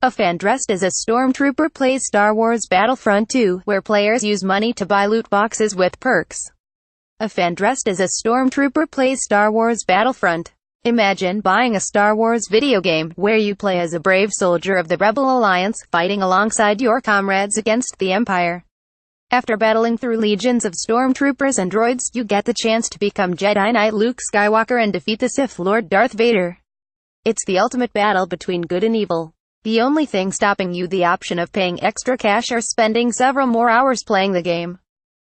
A fan dressed as a Stormtrooper plays Star Wars Battlefront II, where players use money to buy loot boxes with perks. A fan dressed as a Stormtrooper plays Star Wars Battlefront. Imagine buying a Star Wars video game, where you play as a brave soldier of the Rebel Alliance, fighting alongside your comrades against the Empire. After battling through legions of Stormtroopers and droids, you get the chance to become Jedi Knight Luke Skywalker and defeat the Sith Lord Darth Vader. It's the ultimate battle between good and evil. The only thing stopping you the option of paying extra cash or spending several more hours playing the game.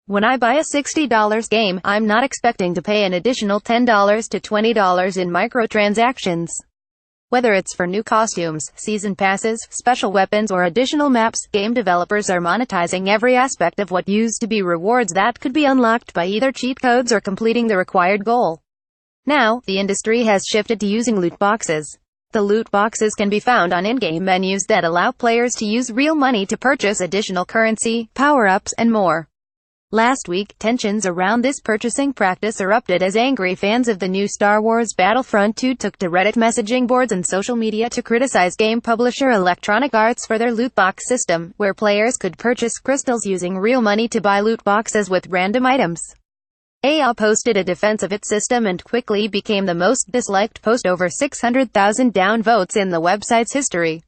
When I buy a $60 game, I'm not expecting to pay an additional $10 to $20 in microtransactions. Whether it's for new costumes, season passes, special weapons, or additional maps, game developers are monetizing every aspect of what used to be rewards that could be unlocked by either cheat codes or completing the required goal. Now, the industry has shifted to using loot boxes. The loot boxes can be found on in-game menus that allow players to use real money to purchase additional currency, power-ups, and more. Last week, tensions around this purchasing practice erupted as angry fans of the new Star Wars Battlefront II took to Reddit messaging boards and social media to criticize game publisher Electronic Arts for their loot box system, where players could purchase crystals using real money to buy loot boxes with random items. EA posted a defense of its system and quickly became the most disliked post, over 600,000 downvotes in the website's history.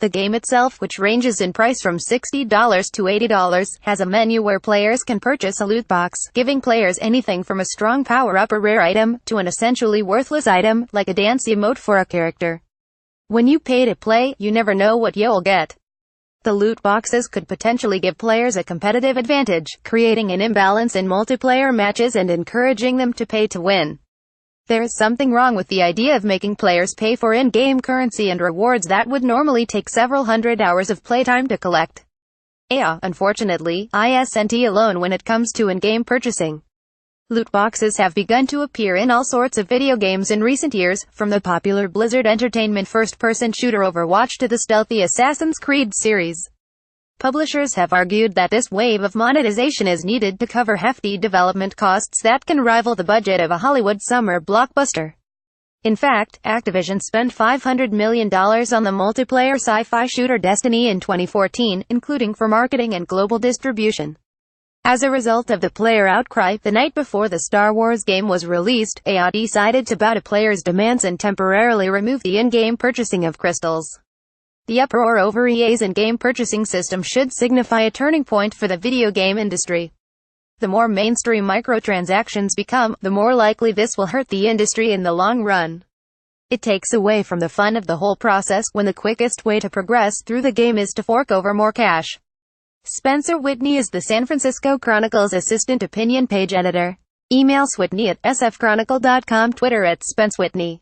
The game itself, which ranges in price from $60 to $80, has a menu where players can purchase a loot box, giving players anything from a strong power-up or rare item, to an essentially worthless item, like a dance emote for a character. When you pay to play, you never know what you'll get. The loot boxes could potentially give players a competitive advantage, creating an imbalance in multiplayer matches and encouraging them to pay to win. There is something wrong with the idea of making players pay for in-game currency and rewards that would normally take several hundred hours of playtime to collect. EA, unfortunately, isn't alone when it comes to in-game purchasing. Loot boxes have begun to appear in all sorts of video games in recent years, from the popular Blizzard Entertainment first-person shooter Overwatch to the stealthy Assassin's Creed series. Publishers have argued that this wave of monetization is needed to cover hefty development costs that can rival the budget of a Hollywood summer blockbuster. In fact, Activision spent $500 million on the multiplayer sci-fi shooter Destiny in 2014, including for marketing and global distribution. As a result of the player outcry, the night before the Star Wars game was released, EA decided to bow to players' demands and temporarily remove the in-game purchasing of crystals. The uproar over EA's in-game purchasing system should signify a turning point for the video game industry. The more mainstream microtransactions become, the more likely this will hurt the industry in the long run. It takes away from the fun of the whole process, when the quickest way to progress through the game is to fork over more cash. Spencer Whitney is the San Francisco Chronicle's assistant opinion page editor. Email Switney at sfchronicle.com, Twitter at SpenceWhitney.